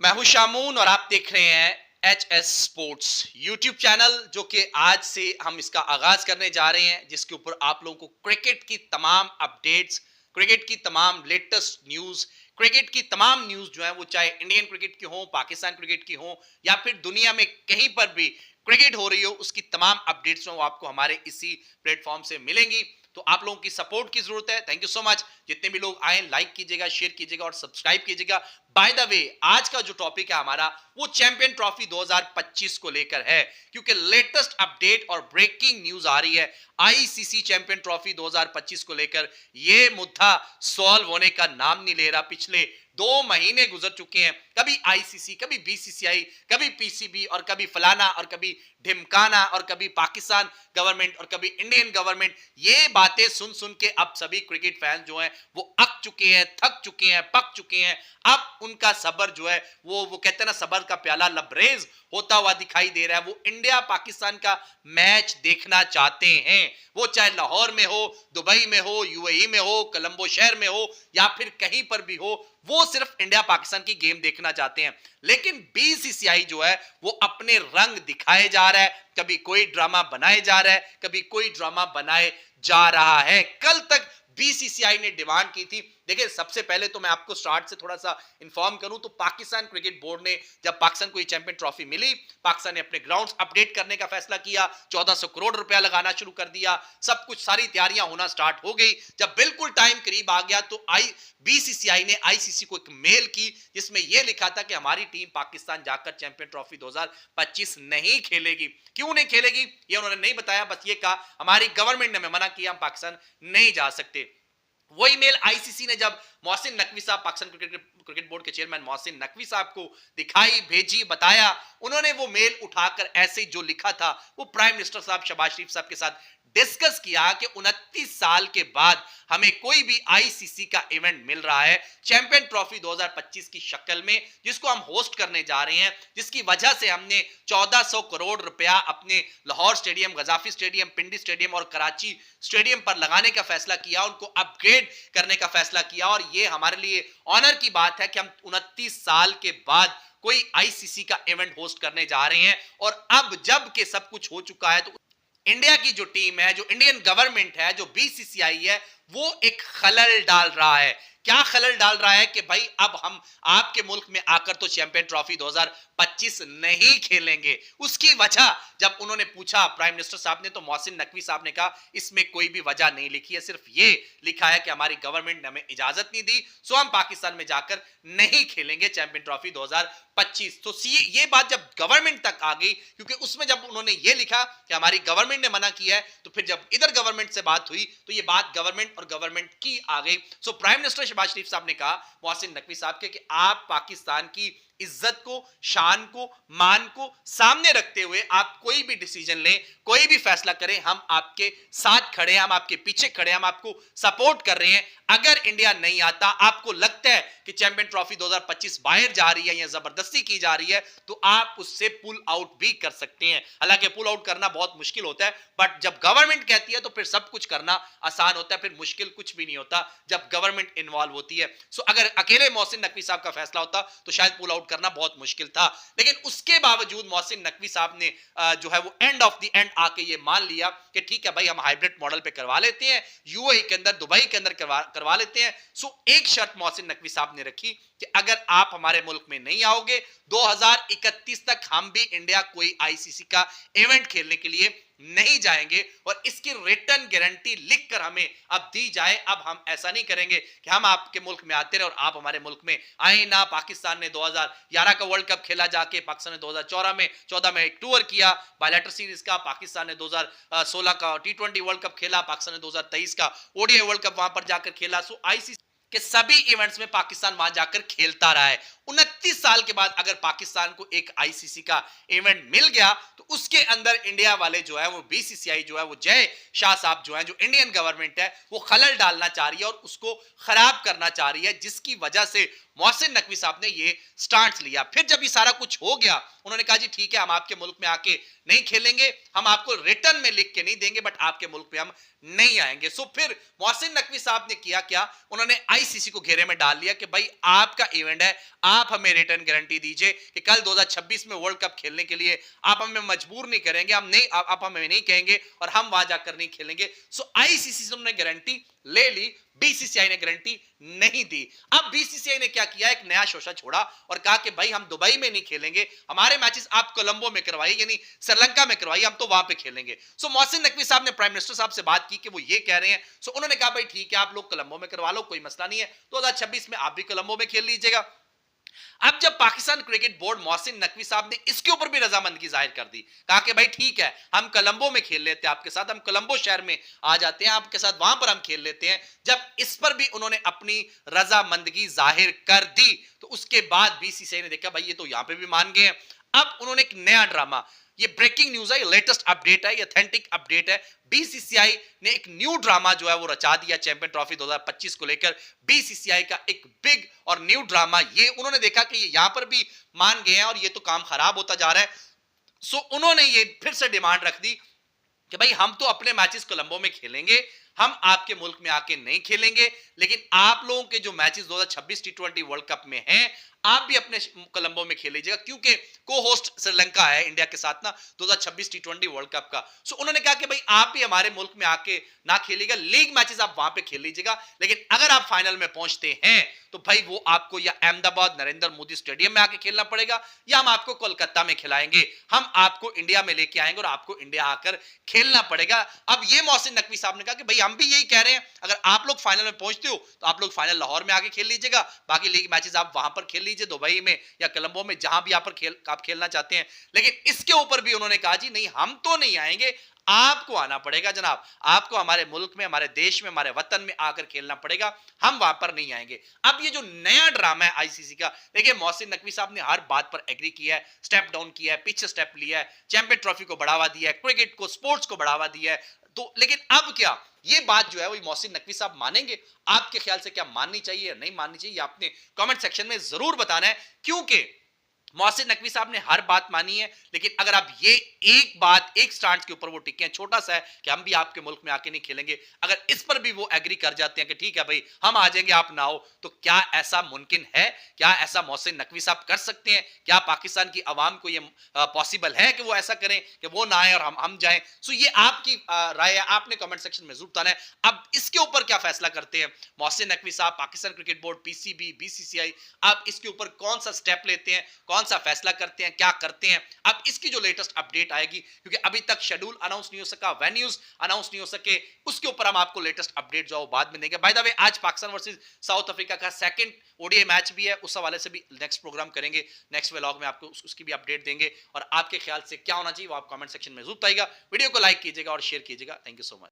मैं हूं शामून और आप देख रहे हैं H S sports YouTube channel, जो कि आज से हम इसका आगाज करने जा रहे हैं, जिसके ऊपर आप लोगों को क्रिकेट की तमाम अपडेट्स, क्रिकेट की तमाम लेटेस्ट न्यूज, क्रिकेट की तमाम न्यूज जो है वो चाहे इंडियन क्रिकेट की हो, पाकिस्तान क्रिकेट की हो, या फिर दुनिया में कहीं पर भी क्रिकेट हो रही हो, उसकी तमाम अपडेट्स वो आपको हमारे इसी प्लेटफॉर्म से मिलेंगी। तो आप लोगों की सपोर्ट की जरूरत है। Thank you so much. जितने भी लोग आए, लाइक कीजिएगा, शेयर कीजिएगा और सब्सक्राइब कीजिएगा। बाय द वे, आज का जो टॉपिक है हमारा, वो चैंपियन ट्रॉफी 2025 को लेकर है, क्योंकि लेटेस्ट अपडेट और ब्रेकिंग न्यूज आ रही है आईसीसी चैंपियन ट्रॉफी 2025 को लेकर। यह मुद्दा सॉल्व होने का नाम नहीं ले रहा। पिछले 2 महीने गुजर चुके हैं, कभी आईसीसी, कभी बीसीसीआई, कभी पीसीबी, और कभी फलाना और कभी ढिमकाना, और कभी पाकिस्तान गवर्नमेंट और कभी इंडियन गवर्नमेंट। ये बातें सुन सुन के अब सभी क्रिकेट फैंस जो हैं वो अक चुके हैं, थक चुके हैं, पक चुके हैं। अब उनका सबर जो है वो कहते हैं ना, सबर का प्याला लबरेज होता हुआ दिखाई दे रहा है। वो इंडिया पाकिस्तान का मैच देखना चाहते हैं, वो चाहे लाहौर में हो, दुबई में हो, यूएई में हो, कोलंबो शहर में हो, या फिर कहीं पर भी हो, वो सिर्फ इंडिया पाकिस्तान की गेम देखना चाहते हैं। लेकिन बीसीसीआई जो है वो अपने रंग दिखाए जा रहा है, कभी कोई ड्रामा बनाए जा रहा है, कभी कोई ड्रामा बनाए जा रहा है। कल तक बीसीसीआई ने डिमांड की थी। देखिए, सबसे पहले तो मैं आपको स्टार्ट से थोड़ा सा इंफॉर्म करूं तो पाकिस्तान क्रिकेट बोर्ड ने, जब पाकिस्तान को ये चैंपियन ट्रॉफी मिली, पाकिस्तान ने अपने ग्राउंड्स अपडेट करने का फैसला किया, 1400 करोड़ रुपया लगाना शुरू कर दिया, सब कुछ, सारी तैयारियां होना स्टार्ट हो गई। जब बिल्कुल टाइम करीब आ गया तो बीसीसीआई ने आईसीसी को एक मेल की, जिसमें यह लिखा था कि हमारी टीम पाकिस्तान जाकर चैंपियन ट्रॉफी 2025 नहीं खेलेगी। क्यों नहीं खेलेगी ये उन्होंने नहीं बताया, बस ये कहा हमारी गवर्नमेंट ने हमें मना किया, हम पाकिस्तान नहीं जा सकते। वही मेल आईसीसी ने जब मोहसिन नकवी साहब, पाकिस्तान क्रिकेट बोर्ड के चेयरमैन मोहसिन नकवी साहब को दिखाई, भेजी, बताया, उन्होंने वो मेल उठाकर ऐसे जो लिखा था वो प्राइम मिनिस्टर साहब शहबाज शरीफ साहब के साथ डिस्कस किया कि 29 साल के बाद हमें कोई भी आईसीसी का इवेंट मिल रहा है चैंपियन ट्रॉफी 2025 की शक्ल में, जिसको हम होस्ट करने जा रहे हैं, जिसकी वजह से हमने 1400 करोड़ रुपया अपने लाहौर स्टेडियम, गजाफी स्टेडियम, पिंडी स्टेडियम और कराची स्टेडियम पर लगाने का फैसला किया, उनको अपग्रेड करने का फैसला किया। और ये हमारे लिए ऑनर की बात है कि हम 29 साल के बाद कोई आईसीसी का इवेंट होस्ट करने जा रहे हैं। और अब जब के सब कुछ हो चुका है, तो इंडिया की जो टीम है, जो इंडियन गवर्नमेंट है, जो बीसीसीआई है, वो एक खलल डाल रहा है। क्या खलल डाल रहा है कि भाई अब हम आपके मुल्क में आकर तो चैंपियन ट्रॉफी 2025 नहीं खेलेंगे। उसकी वजह जब उन्होंने पूछा प्राइम मिनिस्टर साहब ने, तो मोहसिन नकवी साहब ने कहा इसमें कोई भी वजह नहीं लिखी है, सिर्फ ये लिखा है कि हमारी गवर्नमेंट ने हमें इजाजत नहीं दी, सो हम पाकिस्तान में जाकर नहीं खेलेंगे चैंपियन ट्रॉफी 2025। तो ये बात जब गवर्नमेंट तक आ गई, क्योंकि उसमें जब उन्होंने ये लिखा कि हमारी गवर्नमेंट ने मना किया है, तो फिर जब इधर गवर्नमेंट से बात हुई तो ये बात गवर्नमेंट और गवर्नमेंट की आ गई। सो प्राइम मिनिस्टर शहबाज शरीफ साहब ने कहा मोहसिन नकवी साहब के कि आप पाकिस्तान की इज्जत को, शान को, मान को सामने रखते हुए आप कोई भी डिसीजन लें, कोई भी फैसला करें, हम आपके साथ खड़े हैं, हम आपके पीछे खड़े हैं, हम आपको सपोर्ट कर रहे हैं। अगर इंडिया नहीं आता, आपको लगता है कि चैंपियन ट्रॉफी 2025 बाहर जा रही है या जबरदस्ती की जा रही है, तो आप उससे पुल आउट भी कर सकते हैं। हालांकि पुल आउट करना बहुत मुश्किल होता है, बट जब गवर्नमेंट कहती है तो फिर सब कुछ करना आसान होता है, फिर मुश्किल कुछ भी नहीं होता जब गवर्नमेंट इन्वॉल्व होती है। सो अगर अकेले मोहसिन नकवी साहब का फैसला होता तो शायद पुल आउट करना बहुत मुश्किल था, लेकिन उसके बावजूद मोहसिन नकवी साहब ने जो है वो एंड ऑफ द एंड आके ये मान लिया कि ठीक है भाई, हम हाइब्रिड मॉडल पे करवा लेते हैं, यूएई के अंदर, दुबई के अंदर करवा लेते हैं। सो एक शर्त मोहसिन नकवी साहब ने रखी कि अगर आप हमारे मुल्क में नहीं आओगे, 2031 तक हम भी इंडिया कोई आईसीसी का इवेंट खेलने के लिए नहीं जाएंगे, और इसकी रिटर्न गारंटी लिखकर हमें अब दी जाए। अब हम ऐसा नहीं करेंगे कि हम आपके मुल्क में आते रहे और आप हमारे मुल्क में आए ना। पाकिस्तान ने 2011 का वर्ल्ड कप खेला जाके, पाकिस्तान ने 2014 में एक टूर किया बायलैटरल सीरीज का, पाकिस्तान ने 2016 का टी20 वर्ल्ड कप खेला, पाकिस्तान ने 2023 का ओडीआई वर्ल्ड कप वहां पर जाकर खेला। सो आईसीसी के सभी इवेंट्स में पाकिस्तान वहां जाकर खेलता रहा है। 29 साल के बाद अगर पाकिस्तान को एक आईसीसी का इवेंट मिल गया, तो उसके अंदर इंडिया वाले जो है, वो बीसीसीआई जो है, वो जय शाह साहब जो है, जो इंडियन गवर्नमेंट है, वो खलल डालना चाह रही है और उसको खराब करना चाह रही है, जिसकी वजह से मोहसिन नकवी साहब ने ये स्टांस लिया। फिर जब ये सारा कुछ हो गया, उन्होंने कहा जी ठीक है, हम आपके मुल्क में आके नहीं खेलेंगे, हम आपको रिटर्न में लिख के नहीं देंगे, बट आपके मुल्क में हम नहीं आएंगे। सो फिर मोहसिन नकवी साहब ने किया क्या, उन्होंने आईसीसी को घेरे में डाल लिया कि भाई आपका इवेंट है, आप हमें रिटर्न गारंटी दीजिए कि कल 2026 में वर्ल्ड कप खेलने के लिए आप हमें मजबूर नहीं करेंगे, हम नहीं, आप हमें नहीं कहेंगे और हम वहां जाकर नहीं खेलेंगे। सो आईसीसी से उन्होंने गारंटी ले ली, बीसीसीआई ने गारंटी नहीं दी। अब बीसीसीआई ने क्या किया, एक नया शोशा छोड़ा और कहा कि भाई हम दुबई में नहीं खेलेंगे, हमारे मैचेस आप कोलंबो में करवाइए, यानी श्रीलंका में करवाइए, हम तो वहां पे खेलेंगे। सो मोहसिन नकवी साहब ने प्राइम मिनिस्टर साहब से बात की कि वो ये कह रहे हैं। सो उन्होंने कहा भाई ठीक है, आप लोग कोलंबो में करवा लो, कोई मसला नहीं है, 2026 में आप भी कोलंबो में खेल लीजिएगा। अब जब पाकिस्तान क्रिकेट बोर्ड, मोहसिन नकवी साहब ने इसके ऊपर भी रजामंदगी जाहिर कर दी, कहा कि भाई ठीक है, हम कोलंबो में खेल लेते हैं आपके साथ, हम कोलंबो शहर में आ जाते हैं आपके साथ, वहां पर हम खेल लेते हैं। जब इस पर भी उन्होंने अपनी रजामंदगी जाहिर कर दी, तो उसके बाद बीसीसीआई ने देखा भाई ये तो यहां पे भी मान गए हैं। अब उन्होंने एक नया ड्रामा, ये ब्रेकिंग न्यूज है, ये लेटेस्ट अपडेट है, ये ऑथेंटिक अपडेट है, बीसीसीआई ने एक न्यू ड्रामा जो है वो रचा दिया चैंपियन ट्रॉफी 2025 को लेकर। बीसीसीआई का एक बिग और न्यू ड्रामा, ये उन्होंने देखा कि ये यहां पर भी मान गए हैं और ये तो काम खराब होता जा रहा है। सो उन्होंने ये फिर से डिमांड रख दी कि भाई हम तो अपने मैचेस कोलंबो में खेलेंगे, हम आपके मुल्क में आके नहीं खेलेंगे, लेकिन आप लोगों के जो मैचेस 2026 टी20 वर्ल्ड कप में हैं, आप भी अपने कोलंबो में खेल लीजिएगा, क्योंकि को होस्ट श्रीलंका है इंडिया के साथ ना 2026 टी20 वर्ल्ड कप का। सो उन्होंने कहा कि भाई आप भी हमारे मुल्क में आके ना खेलिएगा, लीग मैचेस आप वहां पे खेल लीजिएगा, लेकिन अगर आप फाइनल में पहुंचते हैं तो भाई वो आपको या अहमदाबाद नरेंद्र मोदी स्टेडियम में आके खेलना पड़ेगा, या हम आपको कोलकाता में खिलाएंगे, हम आपको इंडिया में लेके आएंगे और आपको इंडिया आकर खेलना पड़ेगा। अब ये मोहसिन नकवी साहब ने कहा कि भाई हम भी यही कह रहे हैं, अगर आप लोग फाइनल में पहुंचते हो तो आप लोग फाइनल लाहौर में आके खेल लीजिएगा, बाकी लीग मैचेस आप वहां पर खेल लीजिए, दुबई में या कोलंबो में, जहां भी आप खेलना चाहते हैं। लेकिन इसके ऊपर भी उन्होंने कहा जी नहीं, हम तो नहीं आएंगे, आपको आना पड़ेगा जनाब, आपको हमारे मुल्क में, हमारे देश में, हमारे वतन में आकर खेलना पड़ेगा, हम वहां पर नहीं आएंगे। अब ये जो नया ड्रामा है आईसीसी का, देखिए मोहसिन नकवी साहब ने हर बात पर एग्री किया है, स्टेप डाउन किया है, पीछे स्टेप लिया है, चैंपियन ट्रॉफी को बढ़ावा दिया है, क्रिकेट को, स्पोर्ट्स को बढ़ावा दिया है। तो लेकिन अब क्या ये बात जो है वो मोहसिन नकवी साहब मानेंगे? आपके ख्याल से क्या माननी चाहिए या नहीं माननी चाहिए, आपने कमेंट सेक्शन में जरूर बताना है, क्योंकि मोहसिन नकवी साहब ने हर बात मानी है, लेकिन अगर आप ये एक बात, एक स्टांस के ऊपर वो टिके हैं, छोटा सा है कि हम भी आपके मुल्क में आके नहीं खेलेंगे, अगर इस पर भी वो एग्री कर जाते हैं कि ठीक है भाई हम आ जाएंगे आप ना आओ, तो क्या ऐसा मुमकिन है? क्या ऐसा मोहसिन नकवी साहब कर सकते हैं? क्या पाकिस्तान की आवाम को ये पॉसिबल है कि वो ऐसा करें कि वो ना आए और हम जाएं? सो ये आपकी राय है, आपने कमेंट सेक्शन में जरूर बताना है। अब इसके ऊपर क्या फैसला करते हैं मोहसिन नकवी साहब, Pakistan cricket board, PCB, BCCI, आप इसके ऊपर कौन सा स्टेप लेते हैं, कौन सा फैसला करते हैं, क्या करते हैं? अब इसकी जो लेटेस्ट अपडेट आएगी, क्योंकि अभी तक शेड्यूल अनाउंस नहीं हो सका, वेन्यूज अनाउंस नहीं हो सके, उसके ऊपर हम आपको लेटेस्ट अपडेट जो बाद में देंगे। बाय द वे आज पाकिस्तान वर्सेस साउथ अफ्रीका का सेकंड ओडीआई मैच भी है, उस हवाले से भी नेक्स्ट प्रोग्राम करेंगे, नेक्स्ट व्लॉग में आपको उसकी भी अपडेट देंगे, और आपके ख्याल से क्या होना चाहिए वो आप कमेंट सेक्शन में जरूर बताइएगा। वीडियो को लाइक कीजिएगा और शेयर कीजिएगा। Thank you so much.